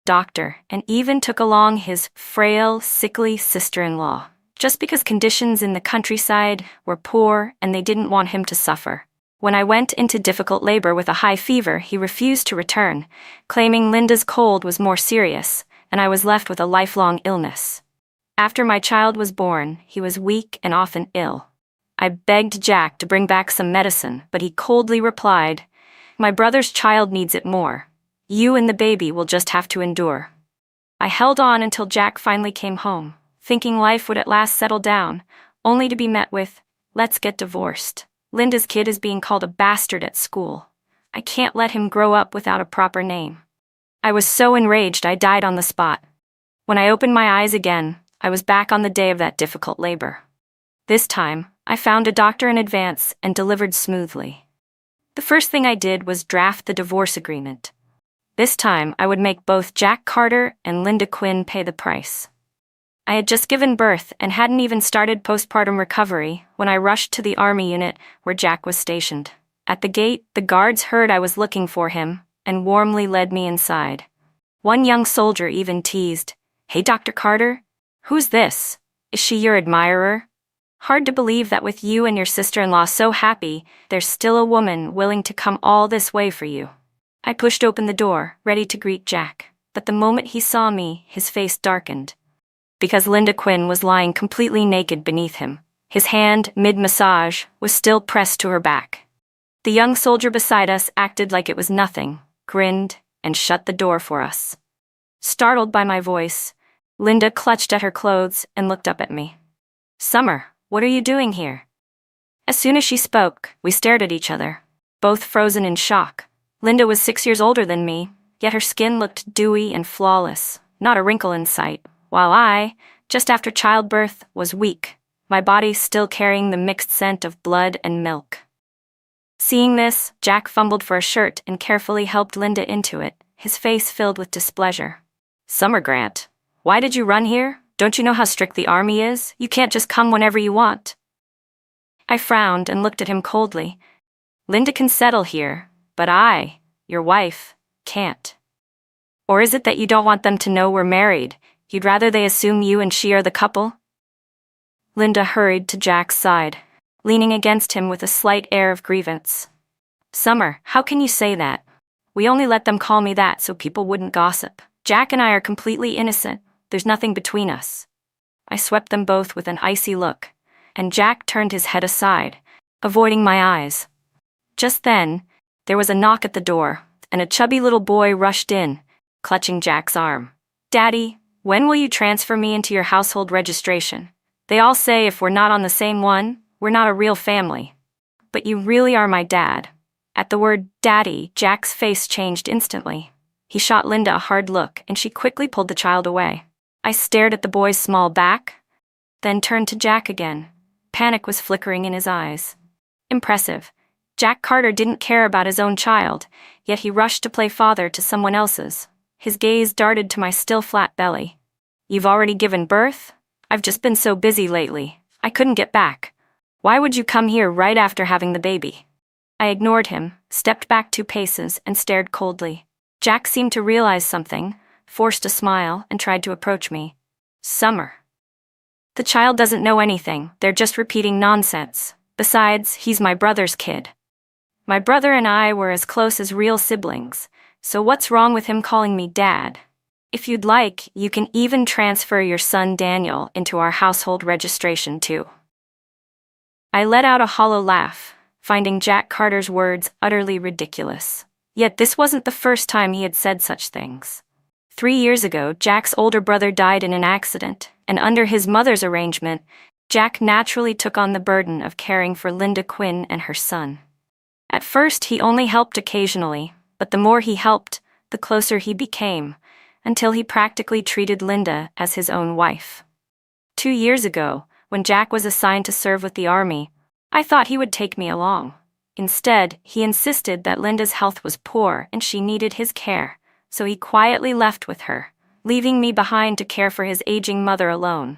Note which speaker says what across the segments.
Speaker 1: doctor and even took along his frail, sickly sister-in-law, just because conditions in the countryside were poor and they didn't want him to suffer. When I went into difficult labor with a high fever, he refused to return, claiming Linda's cold was more serious, and I was left with a lifelong illness. After my child was born, he was weak and often ill. I begged Jack to bring back some medicine, but he coldly replied, "My brother's child needs it more. You and the baby will just have to endure." I held on until Jack finally came home, thinking life would at last settle down, only to be met with, "Let's get divorced. Linda's kid is being called a bastard at school. I can't let him grow up without a proper name." I was so enraged I died on the spot. When I opened my eyes again, I was back on the day of that difficult labor. This time, I found a doctor in advance and delivered smoothly. The first thing I did was draft the divorce agreement. This time, I would make both Jack Carter and Linda Quinn pay the price. I had just given birth and hadn't even started postpartum recovery when I rushed to the army unit where Jack was stationed. At the gate, the guards heard I was looking for him and warmly led me inside. One young soldier even teased, "Hey, Dr. Carter, who's this? Is she your admirer? Hard to believe that with you and your sister-in-law so happy, there's still a woman willing to come all this way for you." I pushed open the door, ready to greet Jack, but the moment he saw me, his face darkened. Because Linda Quinn was lying completely naked beneath him. His hand, mid-massage, was still pressed to her back. The young soldier beside us acted like it was nothing, grinned, and shut the door for us. Startled by my voice, Linda clutched at her clothes and looked up at me. "Summer, what are you doing here?" As soon as she spoke, we stared at each other, both frozen in shock. Linda was 6 years older than me, yet her skin looked dewy and flawless, not a wrinkle in sight, while I, just after childbirth, was weak, my body still carrying the mixed scent of blood and milk. Seeing this, Jack fumbled for a shirt and carefully helped Linda into it, his face filled with displeasure. "Summer Grant, why did you run here? Don't you know how strict the army is? You can't just come whenever you want." I frowned and looked at him coldly. "Linda can settle here, but I, your wife, can't. Or is it that you don't want them to know we're married? You'd rather they assume you and she are the couple?" Linda hurried to Jack's side, leaning against him with a slight air of grievance. "Summer, how can you say that? We only let them call me that so people wouldn't gossip. Jack and I are completely innocent. There's nothing between us." I swept them both with an icy look, and Jack turned his head aside, avoiding my eyes. Just then, there was a knock at the door, and a chubby little boy rushed in, clutching Jack's arm. "Daddy, when will you transfer me into your household registration? They all say if we're not on the same one, we're not a real family. But you really are my dad." At the word "daddy," Jack's face changed instantly. He shot Linda a hard look, and she quickly pulled the child away. I stared at the boy's small back, then turned to Jack again. Panic was flickering in his eyes. Impressive. Jack Carter didn't care about his own child, yet he rushed to play father to someone else's. His gaze darted to my still flat belly. "You've already given birth? I've just been so busy lately. I couldn't get back. Why would you come here right after having the baby?" I ignored him, stepped back 2 paces, and stared coldly. Jack seemed to realize something, forced a smile, and tried to approach me. "Summer. The child doesn't know anything, they're just repeating nonsense. Besides, he's my brother's kid. My brother and I were as close as real siblings, so what's wrong with him calling me Dad? If you'd like, you can even transfer your son Daniel into our household registration too." I let out a hollow laugh, finding Jack Carter's words utterly ridiculous. Yet this wasn't the first time he had said such things. 3 years ago, Jack's older brother died in an accident, and under his mother's arrangement, Jack naturally took on the burden of caring for Linda Quinn and her son. At first, he only helped occasionally, but the more he helped, the closer he became, until he practically treated Linda as his own wife. 2 years ago, when Jack was assigned to serve with the army, I thought he would take me along. Instead, he insisted that Linda's health was poor and she needed his care, so he quietly left with her, leaving me behind to care for his aging mother alone.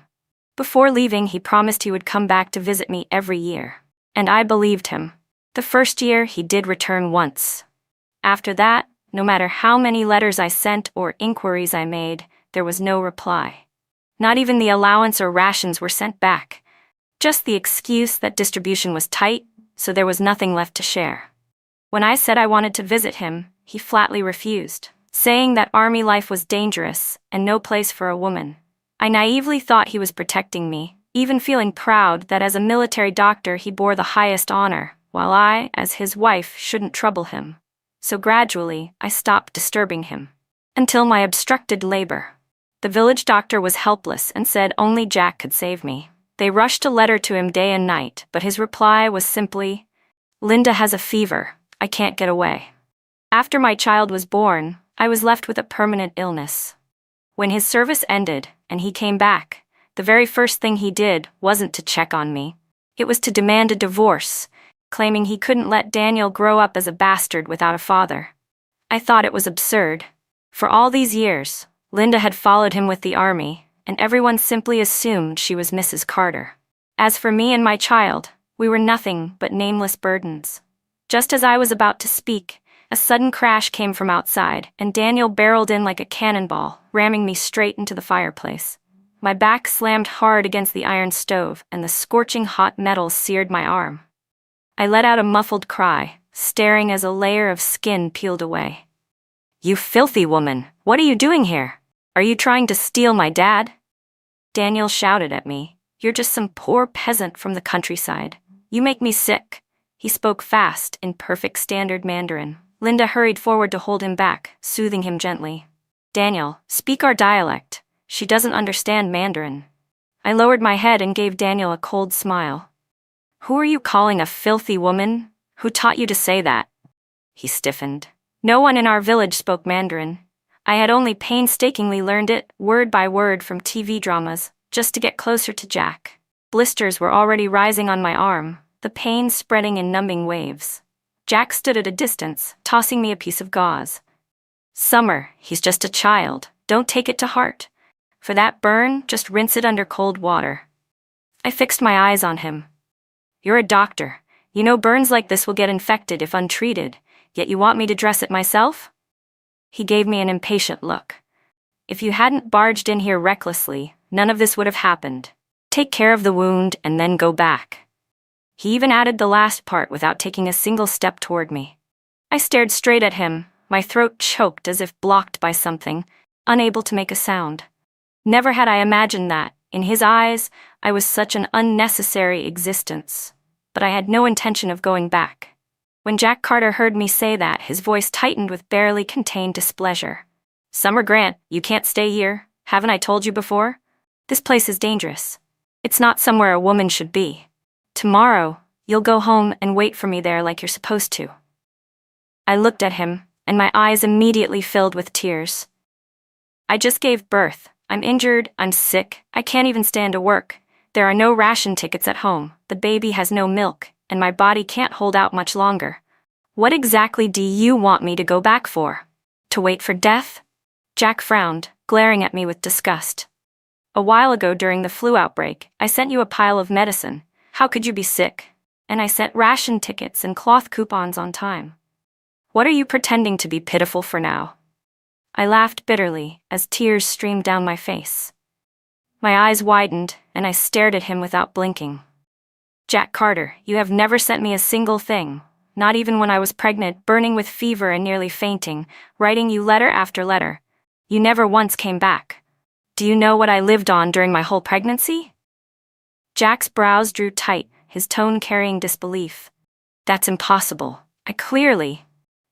Speaker 1: Before leaving, he promised he would come back to visit me every year, and I believed him. The first year, he did return once. After that, No matter how many letters I sent or inquiries I made, there was no reply. Not even the allowance or rations were sent back. Just the excuse that distribution was tight, so there was nothing left to share. When I said I wanted to visit him, he flatly refused, saying that army life was dangerous and no place for a woman. I naively thought he was protecting me, even feeling proud that as a military doctor he bore the highest honor, while I, as his wife, shouldn't trouble him. So gradually, I stopped disturbing him. Until my obstructed labor. The village doctor was helpless and said only Jack could save me. They rushed a letter to him day and night, but his reply was simply, "Linda has a fever. I can't get away." After my child was born, I was left with a permanent illness. When his service ended and he came back, the very first thing he did wasn't to check on me. It was to demand a divorce, claiming he couldn't let Daniel grow up as a bastard without a father. I thought it was absurd. For all these years, Linda had followed him with the army, and everyone simply assumed she was Mrs. Carter. As for me and my child, we were nothing but nameless burdens. Just as I was about to speak, a sudden crash came from outside, and Daniel barreled in like a cannonball, ramming me straight into the fireplace. My back slammed hard against the iron stove, and the scorching hot metal seared my arm. I let out a muffled cry, staring as a layer of skin peeled away. "You filthy woman, what are you doing here? Are you trying to steal my dad?" Daniel shouted at me. "You're just some poor peasant from the countryside. You make me sick." He spoke fast, in perfect standard Mandarin. Linda hurried forward to hold him back, soothing him gently. "Daniel, speak our dialect. She doesn't understand Mandarin." I lowered my head and gave Daniel a cold smile. "Who are you calling a filthy woman? Who taught you to say that?" He stiffened. No one in our village spoke Mandarin. I had only painstakingly learned it, word by word, from TV dramas, just to get closer to Jack. Blisters were already rising on my arm, the pain spreading in numbing waves. Jack stood at a distance, tossing me a piece of gauze. "Summer, he's just a child. Don't take it to heart. For that burn, just rinse it under cold water." I fixed my eyes on him. "You're a doctor. You know burns like this will get infected if untreated, yet you want me to dress it myself?" He gave me an impatient look. "If you hadn't barged in here recklessly, none of this would have happened. Take care of the wound and then go back." He even added the last part without taking a single step toward me. I stared straight at him, my throat choked as if blocked by something, unable to make a sound. Never had I imagined that, in his eyes, I was such an unnecessary existence. But I had no intention of going back. When Jack Carter heard me say that, his voice tightened with barely contained displeasure. "Summer Grant, you can't stay here. Haven't I told you before? This place is dangerous. It's not somewhere a woman should be. Tomorrow, you'll go home and wait for me there like you're supposed to." I looked at him, and my eyes immediately filled with tears. "I just gave birth. I'm injured, I'm sick, I can't even stand to work. There are no ration tickets at home, the baby has no milk, and my body can't hold out much longer. What exactly do you want me to go back for? To wait for death?" Jack frowned, glaring at me with disgust. "A while ago during the flu outbreak, I sent you a pile of medicine. How could you be sick? And I sent ration tickets and cloth coupons on time. What are you pretending to be pitiful for now?" I laughed bitterly as tears streamed down my face. My eyes widened, and I stared at him without blinking. "Jack Carter, you have never sent me a single thing, not even when I was pregnant, burning with fever and nearly fainting, writing you letter after letter. You never once came back. Do you know what I lived on during my whole pregnancy?" Jack's brows drew tight, his tone carrying disbelief. "That's impossible.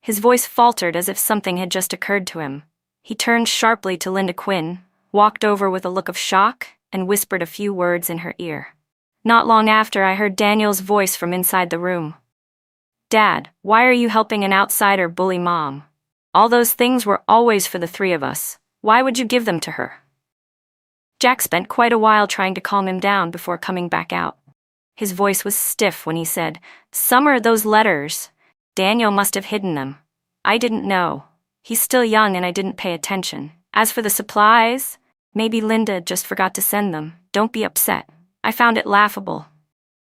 Speaker 1: His voice faltered as if something had just occurred to him. He turned sharply to Linda Quinn, walked over with a look of shock, and whispered a few words in her ear. Not long after, I heard Daniel's voice from inside the room. "Dad, why are you helping an outsider bully Mom? All those things were always for the three of us. Why would you give them to her?" Jack spent quite a while trying to calm him down before coming back out. His voice was stiff when he said, "Summer, those letters. Daniel must have hidden them. I didn't know. He's still young and I didn't pay attention. As for the supplies, maybe Linda just forgot to send them. Don't be upset. I found it laughable."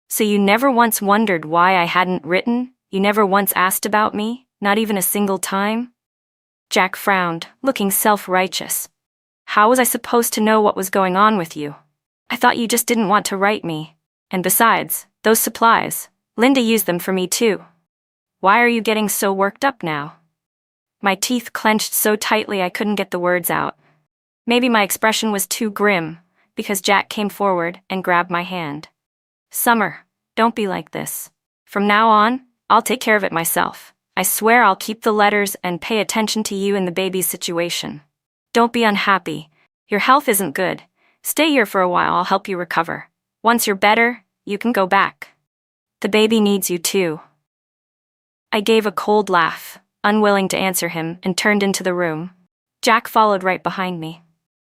Speaker 1: "So you never once wondered why I hadn't written? You never once asked about me? Not even a single time?" Jack frowned, looking self-righteous. How was I supposed to know what was going on with you? I thought you just didn't want to write me. And besides, those supplies, Linda used them for me too. Why are you getting so worked up now? My teeth clenched so tightly I couldn't get the words out. Maybe my expression was too grim, because Jack came forward and grabbed my hand. Summer, don't be like this. From now on, I'll take care of it myself. I swear I'll keep the letters and pay attention to you and the baby's situation. Don't be unhappy. Your health isn't good. Stay here for a while, I'll help you recover. Once you're better, you can go back. The baby needs you too. I gave a cold laugh, unwilling to answer him, and turned into the room. Jack followed right behind me.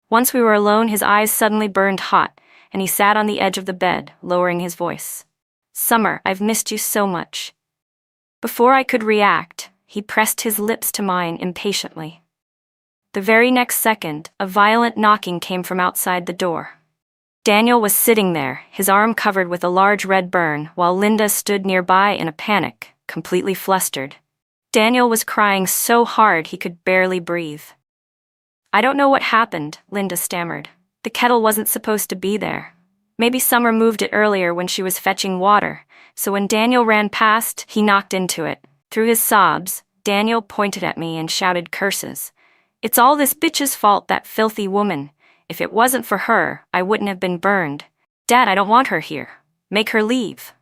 Speaker 1: Once we were alone, his eyes suddenly burned hot, and he sat on the edge of the bed, lowering his voice. Summer, I've missed you so much. Before I could react, he pressed his lips to mine impatiently. The very next second, a violent knocking came from outside the door. Daniel was sitting there, his arm covered with a large red burn, while Linda stood nearby in a panic, completely flustered. Daniel was crying so hard he could barely breathe. I don't know what happened, Linda stammered. The kettle wasn't supposed to be there. Maybe Summer moved it earlier when she was fetching water, so when Daniel ran past, he knocked into it. Through his sobs, Daniel pointed at me and shouted curses. It's all this bitch's fault, that filthy woman. If it wasn't for her, I wouldn't have been burned. Dad, I don't want her here. Make her leave.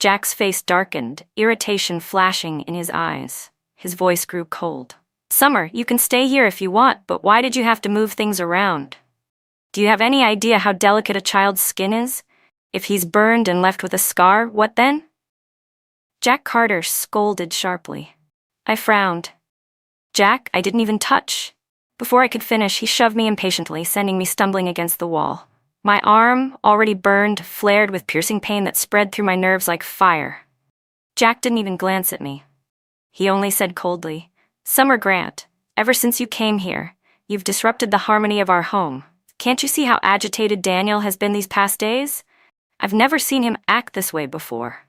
Speaker 1: Jack's face darkened, irritation flashing in his eyes. His voice grew cold. Summer, you can stay here if you want, but why did you have to move things around? Do you have any idea how delicate a child's skin is? If he's burned and left with a scar, what then? Jack Carter scolded sharply. I frowned. Jack, I didn't even touch. Before I could finish, he shoved me impatiently, sending me stumbling against the wall. My arm, already burned, flared with piercing pain that spread through my nerves like fire. Jack didn't even glance at me. He only said coldly, Summer Grant, ever since you came here, you've disrupted the harmony of our home. Can't you see how agitated Daniel has been these past days? I've never seen him act this way before.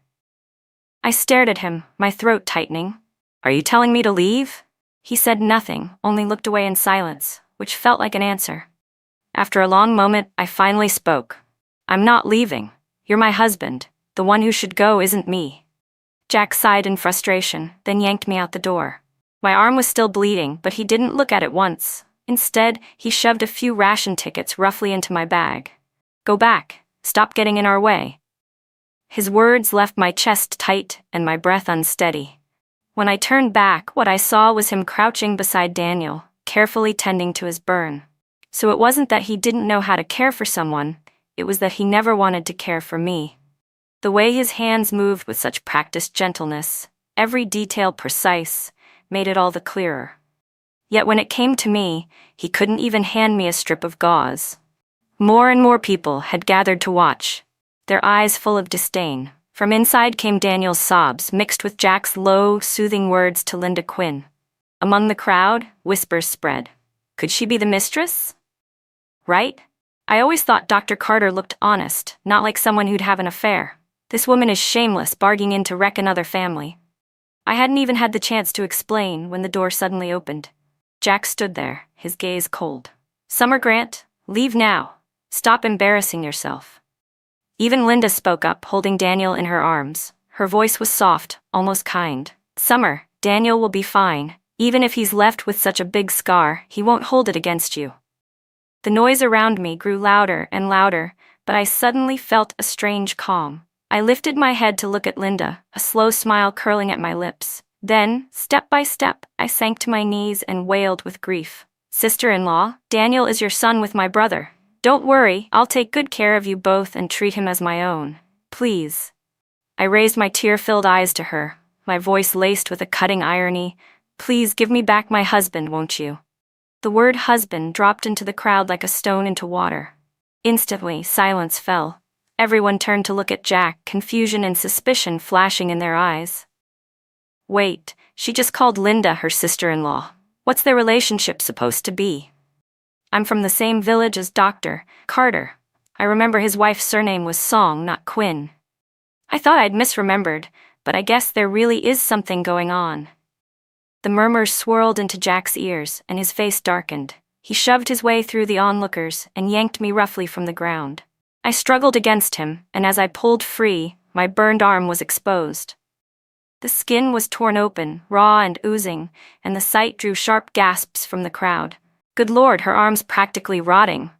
Speaker 1: I stared at him, my throat tightening. Are you telling me to leave? He said nothing, only looked away in silence, which felt like an answer. After a long moment, I finally spoke. I'm not leaving. You're my husband. The one who should go isn't me. Jack sighed in frustration, then yanked me out the door. My arm was still bleeding, but he didn't look at it once. Instead, he shoved a few ration tickets roughly into my bag. Go back. Stop getting in our way. His words left my chest tight and my breath unsteady. When I turned back, what I saw was him crouching beside Daniel, carefully tending to his burn. So it wasn't that he didn't know how to care for someone, it was that he never wanted to care for me. The way his hands moved with such practiced gentleness, every detail precise, made it all the clearer. Yet when it came to me, he couldn't even hand me a strip of gauze. More and more people had gathered to watch, their eyes full of disdain. From inside came Daniel's sobs, mixed with Jack's low, soothing words to Linda Quinn. Among the crowd, whispers spread. Could she be the mistress? Right? I always thought Dr. Carter looked honest, not like someone who'd have an affair. This woman is shameless, barging in to wreck another family. I hadn't even had the chance to explain when the door suddenly opened. Jack stood there, his gaze cold. Summer Grant, leave now. Stop embarrassing yourself. Even Linda spoke up, holding Daniel in her arms. Her voice was soft, almost kind. Summer, Daniel will be fine. Even if he's left with such a big scar, he won't hold it against you. The noise around me grew louder and louder, but I suddenly felt a strange calm. I lifted my head to look at Linda, a slow smile curling at my lips. Then, step by step, I sank to my knees and wailed with grief. Sister-in-law, Daniel is your son with my brother. Don't worry, I'll take good care of you both and treat him as my own. Please. I raised my tear-filled eyes to her, my voice laced with a cutting irony. Please give me back my husband, won't you? The word husband dropped into the crowd like a stone into water. Instantly, silence fell. Everyone turned to look at Jack, confusion and suspicion flashing in their eyes. Wait, she just called Linda her sister-in-law. What's their relationship supposed to be? I'm from the same village as Dr. Carter. I remember his wife's surname was Song, not Quinn. I thought I'd misremembered, but I guess there really is something going on. The murmurs swirled into Jack's ears, and his face darkened. He shoved his way through the onlookers and yanked me roughly from the ground. I struggled against him, and as I pulled free, my burned arm was exposed. The skin was torn open, raw and oozing, and the sight drew sharp gasps from the crowd. Good Lord, her arm's practically rotting.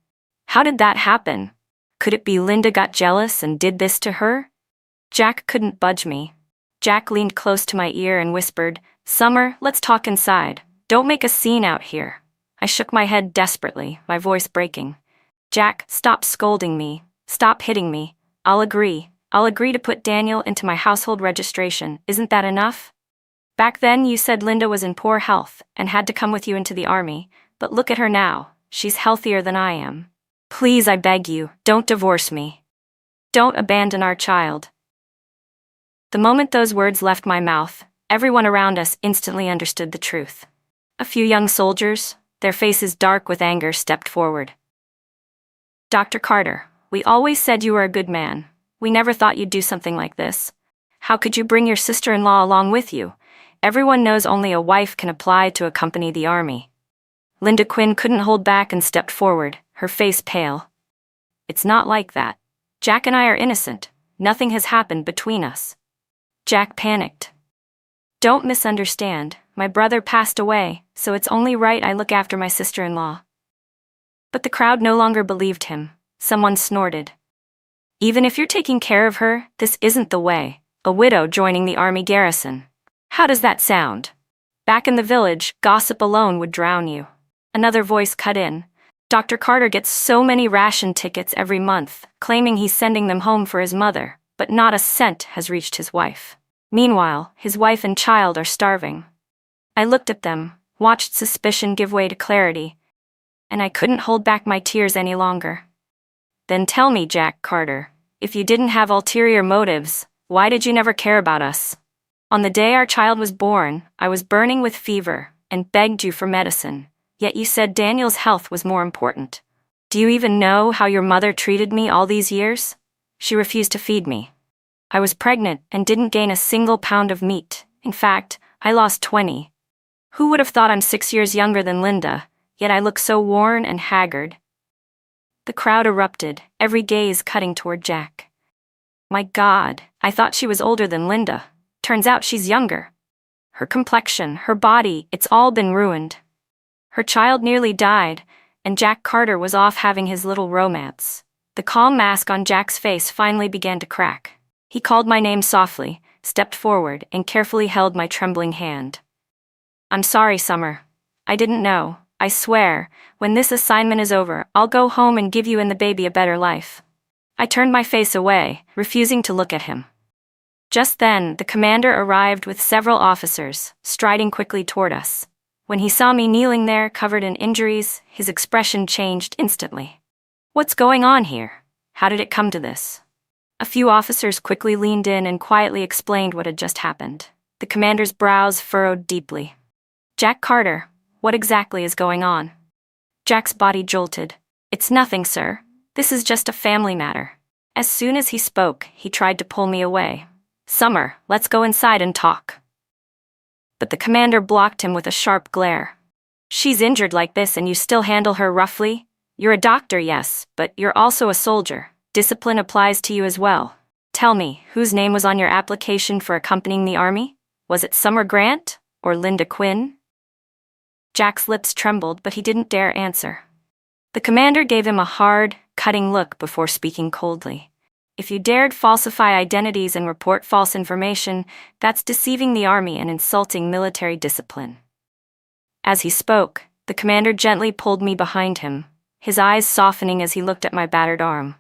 Speaker 1: How did that happen? Could it be Linda got jealous and did this to her? Jack couldn't budge me. Jack leaned close to my ear and whispered, "Summer, let's talk inside. Don't make a scene out here." I shook my head desperately, my voice breaking. "Jack, stop scolding me. Stop hitting me. I'll agree. I'll agree to put Daniel into my household registration. Isn't that enough? Back then you said Linda was in poor health and had to come with you into the army, but look at her now. She's healthier than I am. Please, I beg you, don't divorce me. Don't abandon our child." The moment those words left my mouth, everyone around us instantly understood the truth. A few young soldiers, their faces dark with anger, stepped forward. "Dr. Carter, we always said you were a good man. We never thought you'd do something like this. How could you bring your sister-in-law along with you? Everyone knows only a wife can apply to accompany the army." Linda Quinn couldn't hold back and stepped forward, her face pale. "It's not like that. Jack and I are innocent. Nothing has happened between us." Jack panicked. "Don't misunderstand. My brother passed away, so it's only right I look after my sister-in-law." But the crowd no longer believed him. Someone snorted. "Even if you're taking care of her, this isn't the way. A widow joining the army garrison. How does that sound? Back in the village, gossip alone would drown you." Another voice cut in. "Dr. Carter gets so many ration tickets every month, claiming he's sending them home for his mother, but not a cent has reached his wife. Meanwhile, his wife and child are starving." I looked at them, watched suspicion give way to clarity, and I couldn't hold back my tears any longer. "Then tell me, Jack Carter, if you didn't have ulterior motives, why did you never care about us? On the day our child was born, I was burning with fever and begged you for medicine, yet you said Daniel's health was more important. Do you even know how your mother treated me all these years? She refused to feed me. I was pregnant and didn't gain a single pound of meat. In fact, I lost 20. Who would have thought I'm 6 years younger than Linda, yet I look so worn and haggard?" The crowd erupted, every gaze cutting toward Jack. "My God, I thought she was older than Linda. Turns out she's younger. Her complexion, her body, it's all been ruined. Her child nearly died, and Jack Carter was off having his little romance." The calm mask on Jack's face finally began to crack. He called my name softly, stepped forward, and carefully held my trembling hand. "I'm sorry, Summer. I didn't know. I swear, when this assignment is over, I'll go home and give you and the baby a better life." I turned my face away, refusing to look at him. Just then, the commander arrived with several officers, striding quickly toward us. When he saw me kneeling there, covered in injuries, his expression changed instantly. "What's going on here? How did it come to this?" A few officers quickly leaned in and quietly explained what had just happened. The commander's brows furrowed deeply. "Jack Carter, what exactly is going on?" Jack's body jolted. "It's nothing, sir. This is just a family matter." As soon as he spoke, he tried to pull me away. "Summer, let's go inside and talk." But the commander blocked him with a sharp glare. "She's injured like this and you still handle her roughly? You're a doctor, yes, but you're also a soldier. Discipline applies to you as well. Tell me, whose name was on your application for accompanying the army? Was it Summer Grant or Linda Quinn?" Jack's lips trembled, but he didn't dare answer. The commander gave him a hard, cutting look before speaking coldly. "If you dared falsify identities and report false information, that's deceiving the army and insulting military discipline." As he spoke, the commander gently pulled me behind him, his eyes softening as he looked at my battered arm.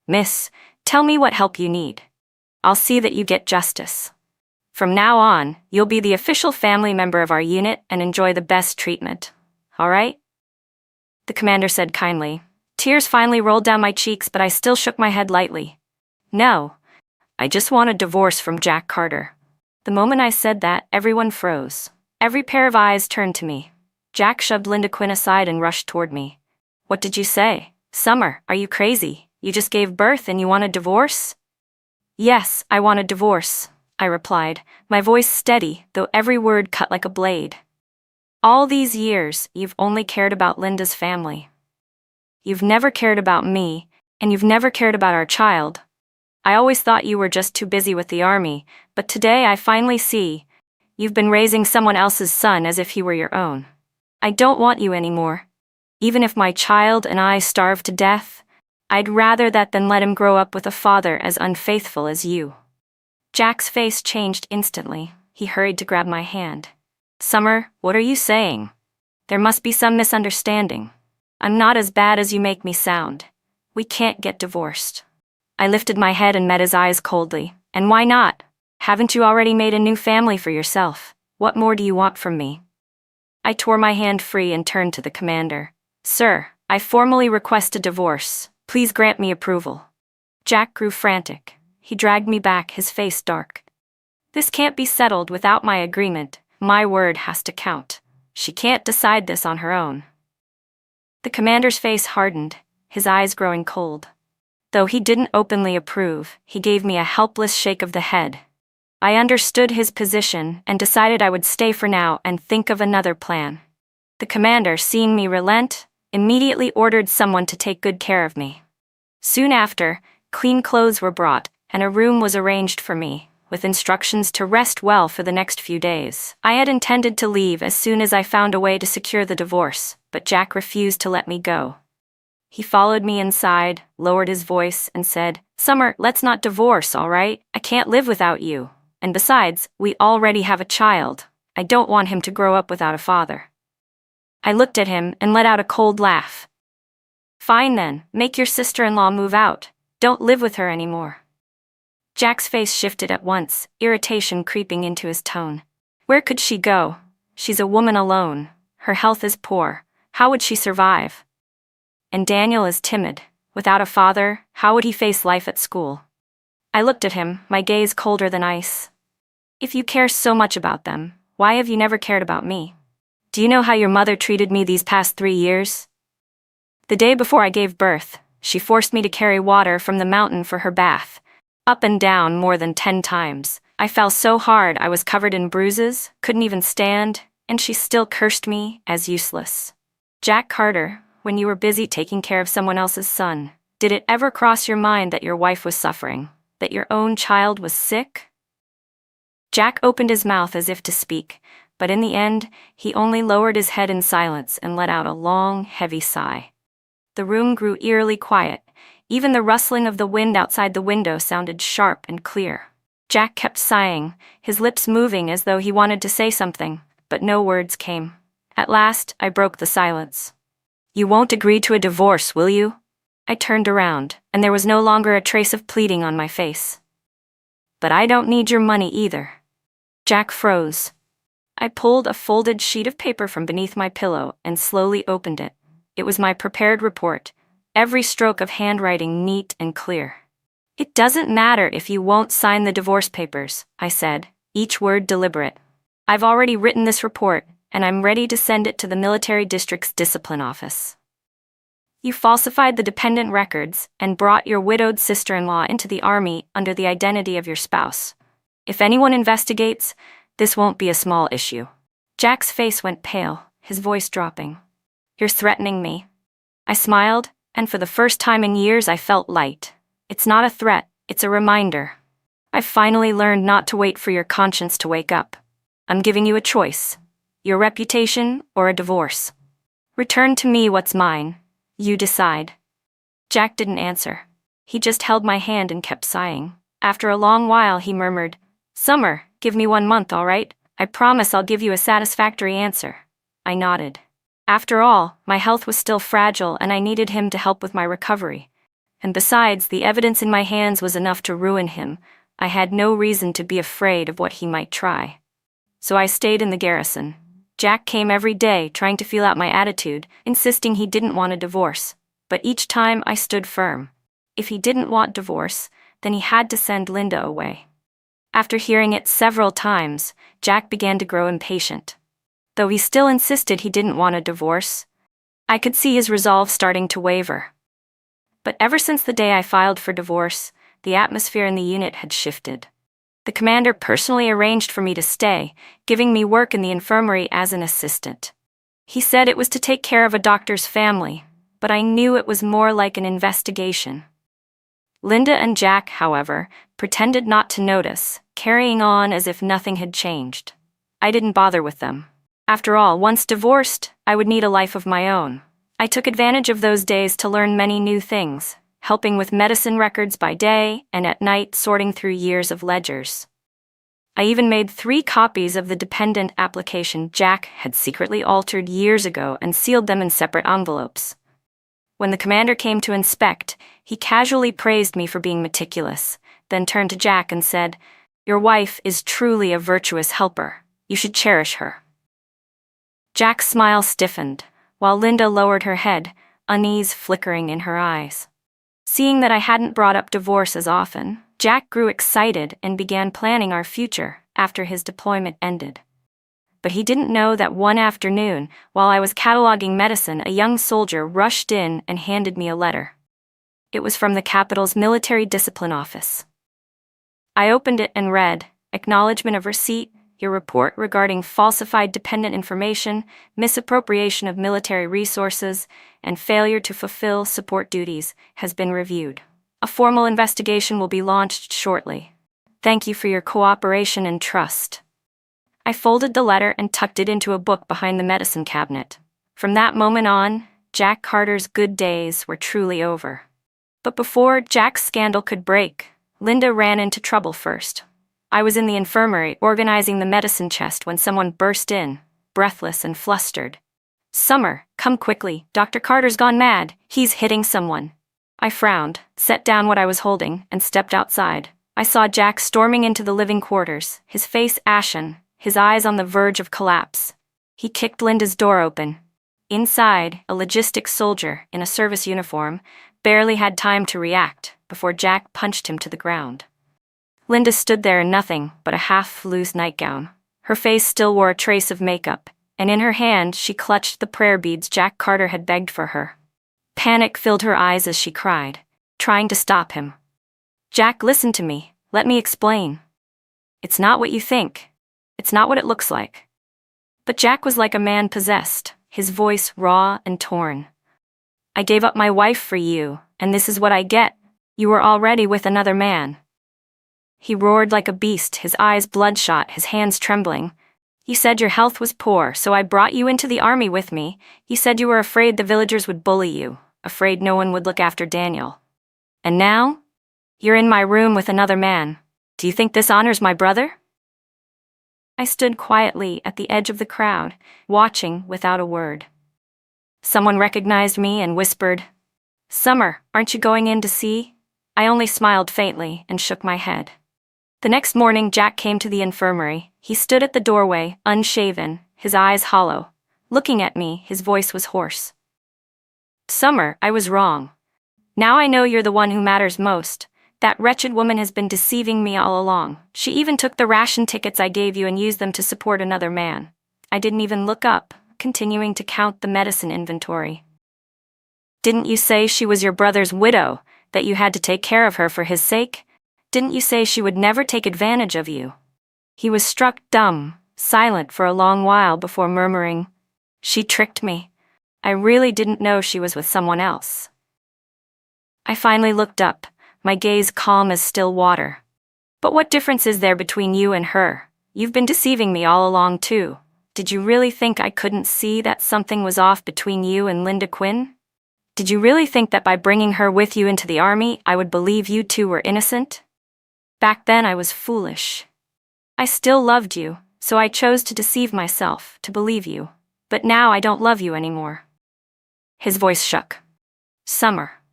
Speaker 1: "Miss, tell me what help you need. I'll see that you get justice. From now on, you'll be the official family member of our unit and enjoy the best treatment. All right?" The commander said kindly. Tears finally rolled down my cheeks, but I still shook my head lightly. "No, I just want a divorce from Jack Carter." The moment I said that, everyone froze. Every pair of eyes turned to me. Jack shoved Linda Quinn aside and rushed toward me. "What did you say? Summer, are you crazy? You just gave birth and you want a divorce?" "Yes, I want a divorce," I replied, my voice steady, though every word cut like a blade. All these years, you've only cared about Linda's family. You've never cared about me, and you've never cared about our child. I always thought you were just too busy with the army, but today I finally see. You've been raising someone else's son as if he were your own. I don't want you anymore. Even if my child and I starve to death, I'd rather that than let him grow up with a father as unfaithful as you. Jack's face changed instantly. He hurried to grab my hand. Summer, what are you saying? There must be some misunderstanding. I'm not as bad as you make me sound. We can't get divorced. I lifted my head and met his eyes coldly. And why not? Haven't you already made a new family for yourself? What more do you want from me? I tore my hand free and turned to the commander. Sir, I formally request a divorce. Please grant me approval. Jack grew frantic. He dragged me back, his face dark. This can't be settled without my agreement. My word has to count. She can't decide this on her own. The commander's face hardened, his eyes growing cold. Though he didn't openly approve, he gave me a helpless shake of the head. I understood his position and decided I would stay for now and think of another plan. The commander, seeing me relent, immediately ordered someone to take good care of me. Soon after, clean clothes were brought, and a room was arranged for me, with instructions to rest well for the next few days. I had intended to leave as soon as I found a way to secure the divorce, but Jack refused to let me go. He followed me inside, lowered his voice, and said, Summer, let's not divorce, all right? I can't live without you. And besides, we already have a child. I don't want him to grow up without a father. I looked at him and let out a cold laugh. Fine then, make your sister-in-law move out. Don't live with her anymore. Jack's face shifted at once, irritation creeping into his tone. Where could she go? She's a woman alone. Her health is poor. How would she survive? And Daniel is timid. Without a father, how would he face life at school? I looked at him, my gaze colder than ice. If you care so much about them, why have you never cared about me? Do you know how your mother treated me these past 3 years? The day before I gave birth, she forced me to carry water from the mountain for her bath, up and down more than 10 times. I fell so hard I was covered in bruises, couldn't even stand, and she still cursed me as useless. Jack Carter, when you were busy taking care of someone else's son, did it ever cross your mind that your wife was suffering, that your own child was sick? Jack opened his mouth as if to speak, but in the end, he only lowered his head in silence and let out a long, heavy sigh. The room grew eerily quiet. Even the rustling of the wind outside the window sounded sharp and clear. Jack kept sighing, his lips moving as though he wanted to say something, but no words came. At last, I broke the silence. You won't agree to a divorce, will you? I turned around, and there was no longer a trace of pleading on my face. But I don't need your money either. Jack froze. I pulled a folded sheet of paper from beneath my pillow and slowly opened it. It was my prepared report, every stroke of handwriting neat and clear. It doesn't matter if you won't sign the divorce papers, I said, each word deliberate. I've already written this report, and I'm ready to send it to the military district's discipline office. You falsified the dependent records and brought your widowed sister-in-law into the army under the identity of your spouse. If anyone investigates, this won't be a small issue. Jack's face went pale, his voice dropping. You're threatening me. I smiled, and for the first time in years I felt light. It's not a threat, it's a reminder. I've finally learned not to wait for your conscience to wake up. I'm giving you a choice. Your reputation or a divorce. Return to me what's mine. You decide. Jack didn't answer. He just held my hand and kept sighing. After a long while he murmured, Summer, give me 1 month, all right? I promise I'll give you a satisfactory answer. I nodded. After all, my health was still fragile and I needed him to help with my recovery. And besides, the evidence in my hands was enough to ruin him. I had no reason to be afraid of what he might try. So I stayed in the garrison. Jack came every day trying to feel out my attitude, insisting he didn't want a divorce. But each time I stood firm. If he didn't want divorce, then he had to send Linda away. After hearing it several times, Jack began to grow impatient. Though he still insisted he didn't want a divorce, I could see his resolve starting to waver. But ever since the day I filed for divorce, the atmosphere in the unit had shifted. The commander personally arranged for me to stay, giving me work in the infirmary as an assistant. He said it was to take care of a doctor's family, but I knew it was more like an investigation. Linda and Jack, however, pretended not to notice, carrying on as if nothing had changed. I didn't bother with them. After all, once divorced, I would need a life of my own. I took advantage of those days to learn many new things, helping with medicine records by day and at night sorting through years of ledgers. I even made 3 copies of the dependent application Jack had secretly altered years ago and sealed them in separate envelopes. When the commander came to inspect, he casually praised me for being meticulous, then turned to Jack and said, "Your wife is truly a virtuous helper. You should cherish her." Jack's smile stiffened, while Linda lowered her head, unease flickering in her eyes. Seeing that I hadn't brought up divorce as often, Jack grew excited and began planning our future after his deployment ended. But he didn't know that one afternoon, while I was cataloging medicine, a young soldier rushed in and handed me a letter. It was from the capital's military discipline office. I opened it and read, "Acknowledgement of receipt. Your report regarding falsified dependent information, misappropriation of military resources, and failure to fulfill support duties has been reviewed. A formal investigation will be launched shortly. Thank you for your cooperation and trust." I folded the letter and tucked it into a book behind the medicine cabinet. From that moment on, Jack Carter's good days were truly over. But before Jack's scandal could break, Linda ran into trouble first. I was in the infirmary organizing the medicine chest when someone burst in, breathless and flustered. "Summer, come quickly, Dr. Carter's gone mad, he's hitting someone." I frowned, set down what I was holding, and stepped outside. I saw Jack storming into the living quarters, his face ashen, his eyes on the verge of collapse. He kicked Linda's door open. Inside, a logistics soldier, in a service uniform, barely had time to react before Jack punched him to the ground. Linda stood there in nothing but a half-loose nightgown. Her face still wore a trace of makeup, and in her hand she clutched the prayer beads Jack Carter had begged for her. Panic filled her eyes as she cried, trying to stop him. "Jack, listen to me. Let me explain. It's not what you think. It's not what it looks like." But Jack was like a man possessed, his voice raw and torn. "I gave up my wife for you, and this is what I get. You were already with another man." He roared like a beast, his eyes bloodshot, his hands trembling. "You said your health was poor, so I brought you into the army with me. You said you were afraid the villagers would bully you, afraid no one would look after Daniel. And now? You're in my room with another man. Do you think this honors my brother?" I stood quietly at the edge of the crowd, watching without a word. Someone recognized me and whispered, "Summer, aren't you going in to see?" I only smiled faintly and shook my head. The next morning, Jack came to the infirmary. He stood at the doorway, unshaven, his eyes hollow. Looking at me, his voice was hoarse. "Summer, I was wrong. Now I know you're the one who matters most. That wretched woman has been deceiving me all along. She even took the ration tickets I gave you and used them to support another man." I didn't even look up, continuing to count the medicine inventory. "Didn't you say she was your brother's widow, that you had to take care of her for his sake? Didn't you say she would never take advantage of you?" He was struck dumb, silent for a long while before murmuring, "She tricked me. I really didn't know she was with someone else." I finally looked up, my gaze calm as still water. "But what difference is there between you and her? You've been deceiving me all along too. Did you really think I couldn't see that something was off between you and Linda Quinn? Did you really think that by bringing her with you into the army, I would believe you two were innocent? Back then I was foolish. I still loved you, so I chose to deceive myself, to believe you. But now I don't love you anymore." His voice shook. "Summer."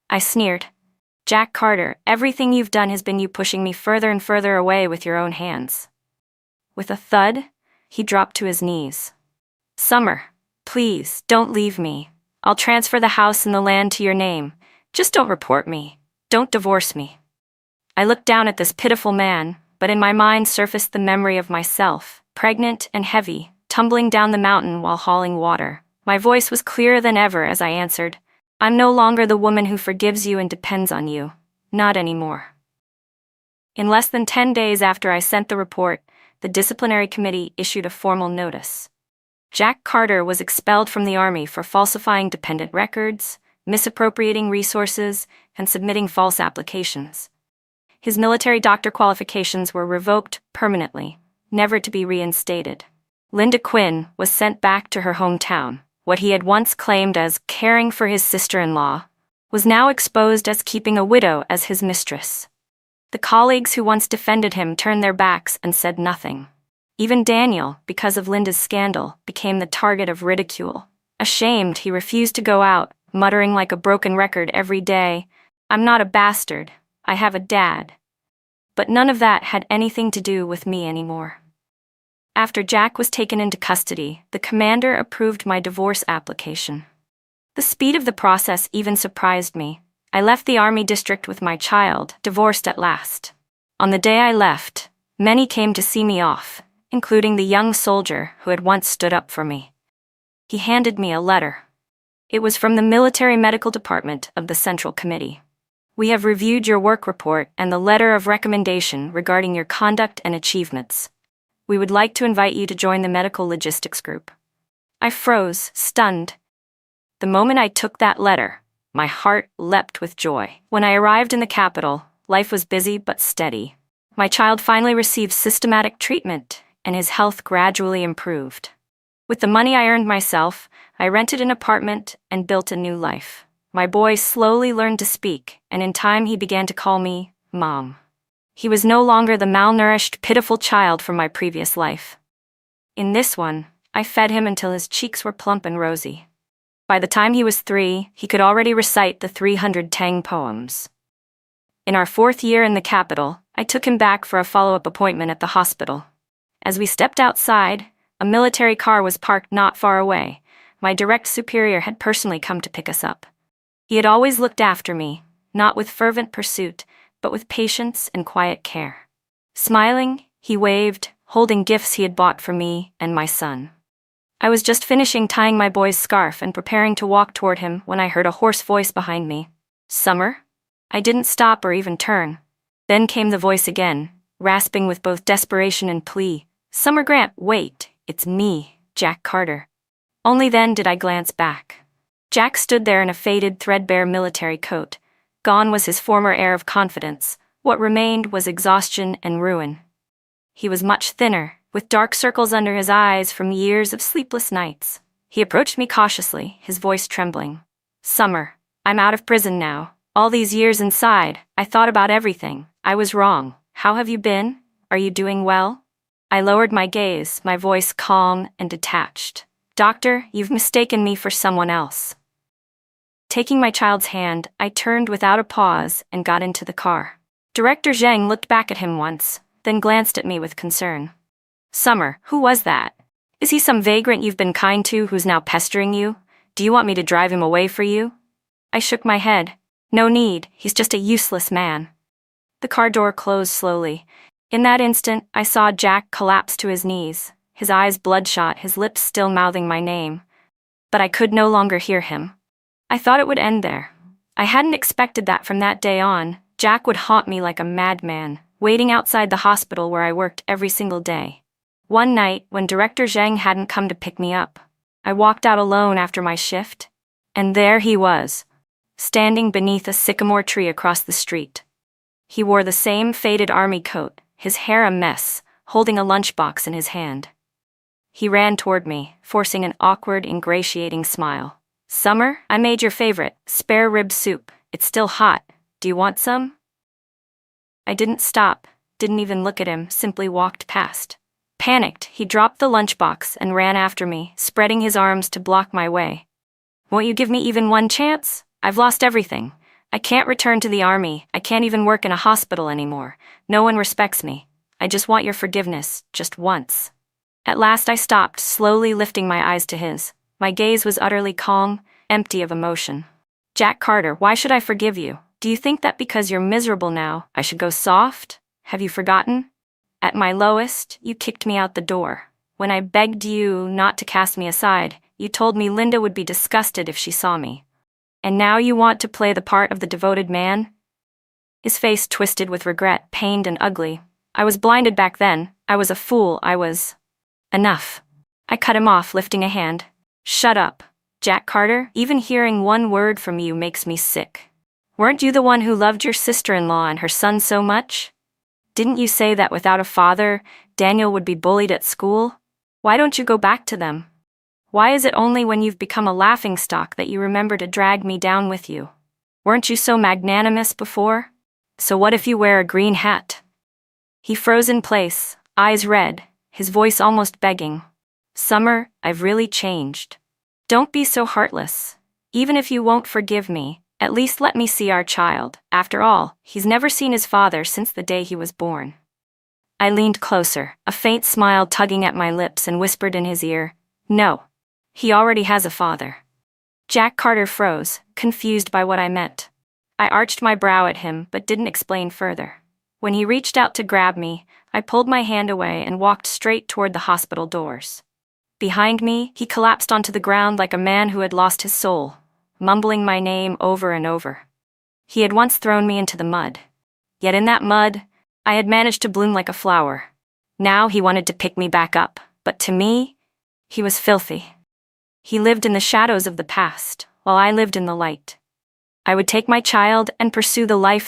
Speaker 1: I sneered. "Jack Carter, everything you've done has been you pushing me further and further away with your own hands." With a thud, he dropped to his knees. "Summer, please, don't leave me. I'll transfer the house and the land to your name. Just don't report me. Don't divorce me." I looked down at this pitiful man, but in my mind surfaced the memory of myself, pregnant and heavy, tumbling down the mountain while hauling water. My voice was clearer than ever as I answered, "I'm no longer the woman who forgives you and depends on you. Not anymore." In less than 10 days after I sent the report, the disciplinary committee issued a formal notice. Jack Carter was expelled from the Army for falsifying dependent records, misappropriating resources, and submitting false applications. His military doctor qualifications were revoked permanently, never to be reinstated. Linda Quinn was sent back to her hometown. What he had once claimed as caring for his sister-in-law was now exposed as keeping a widow as his mistress. The colleagues who once defended him turned their backs and said nothing. Even Daniel, because of Linda's scandal, became the target of ridicule. Ashamed, he refused to go out, muttering like a broken record every day, "I'm not a bastard. I have a dad." But none of that had anything to do with me anymore. After Jack was taken into custody, the commander approved my divorce application. The speed of the process even surprised me. I left the Army district with my child, divorced at last. On the day I left, many came to see me off, including the young soldier who had once stood up for me. He handed me a letter. It was from the Military Medical Department of the Central Committee. "We have reviewed your work report and the letter of recommendation regarding your conduct and achievements. We would like to invite you to join the medical logistics group." I froze, stunned. The moment I took that letter, my heart leapt with joy. When I arrived in the capital, life was busy but steady. My child finally received systematic treatment, and his health gradually improved. With the money I earned myself, I rented an apartment and built a new life. My boy slowly learned to speak, and in time he began to call me Mom. He was no longer the malnourished, pitiful child from my previous life. In this one, I fed him until his cheeks were plump and rosy. By the time he was 3, he could already recite the 300 Tang poems. In our 4th year in the capital, I took him back for a follow-up appointment at the hospital. As we stepped outside, a military car was parked not far away. My direct superior had personally come to pick us up. He had always looked after me, not with fervent pursuit, but with patience and quiet care. Smiling, he waved, holding gifts he had bought for me and my son. I was just finishing tying my boy's scarf and preparing to walk toward him when I heard a hoarse voice behind me. "Summer?" I didn't stop or even turn. Then came the voice again, rasping with both desperation and plea. "Summer Grant, wait, it's me, Jack Carter." Only then did I glance back. Jack stood there in a faded, threadbare military coat. Gone was his former air of confidence. What remained was exhaustion and ruin. He was much thinner, with dark circles under his eyes from years of sleepless nights. He approached me cautiously, his voice trembling. "Summer, I'm out of prison now. All these years inside, I thought about everything. I was wrong. How have you been? Are you doing well?" I lowered my gaze, my voice calm and detached. "Doctor, you've mistaken me for someone else." Taking my child's hand, I turned without a pause and got into the car. Director Zheng looked back at him once, then glanced at me with concern. "Summer, who was that? Is he some vagrant you've been kind to who's now pestering you? Do you want me to drive him away for you?" I shook my head. "No need, he's just a useless man." The car door closed slowly. In that instant, I saw Jack collapse to his knees, his eyes bloodshot, his lips still mouthing my name. But I could no longer hear him. I thought it would end there. I hadn't expected that from that day on, Jack would haunt me like a madman, waiting outside the hospital where I worked every single day. One night, when Director Zheng hadn't come to pick me up, I walked out alone after my shift, and there he was, standing beneath a sycamore tree across the street. He wore the same faded army coat, his hair a mess, holding a lunchbox in his hand. He ran toward me, forcing an awkward, ingratiating smile. "Summer, I made your favorite, spare rib soup. It's still hot. Do you want some?" I didn't stop, didn't even look at him, simply walked past. Panicked, he dropped the lunchbox and ran after me, spreading his arms to block my way. "Won't you give me even one chance? I've lost everything. I can't return to the Army. I can't even work in a hospital anymore. No one respects me. I just want your forgiveness, just once." At last I stopped, slowly lifting my eyes to his. My gaze was utterly calm, empty of emotion. "Jack Carter, why should I forgive you? Do you think that because you're miserable now, I should go soft? Have you forgotten? At my lowest, you kicked me out the door. When I begged you not to cast me aside, you told me Linda would be disgusted if she saw me. And now you want to play the part of the devoted man? His face twisted with regret, pained and ugly. I was blinded back then. I was a fool. I was... Enough. I cut him off, lifting a hand. Shut up, Jack Carter. Even hearing one word from you makes me sick. Weren't you the one who loved your sister-in-law and her son so much? Didn't you say that without a father, Daniel would be bullied at school? Why don't you go back to them? Why is it only when you've become a laughingstock that you remember to drag me down with you? Weren't you so magnanimous before? So what if you wear a green hat? He froze in place, eyes red, his voice almost begging. Summer, I've really changed. Don't be so heartless. Even if you won't forgive me, at least let me see our child. After all, he's never seen his father since the day he was born. I leaned closer, a faint smile tugging at my lips, and whispered in his ear, No. He already has a father. Jack Carter froze, confused by what I meant. I arched my brow at him, but didn't explain further. When he reached out to grab me, I pulled my hand away and walked straight toward the hospital doors. Behind me, he collapsed onto the ground like a man who had lost his soul, mumbling my name over and over. He had once thrown me into the mud. Yet in that mud, I had managed to bloom like a flower. Now he wanted to pick me back up, but to me, he was filthy. He lived in the shadows of the past, while I lived in the light. I would take my child and pursue the life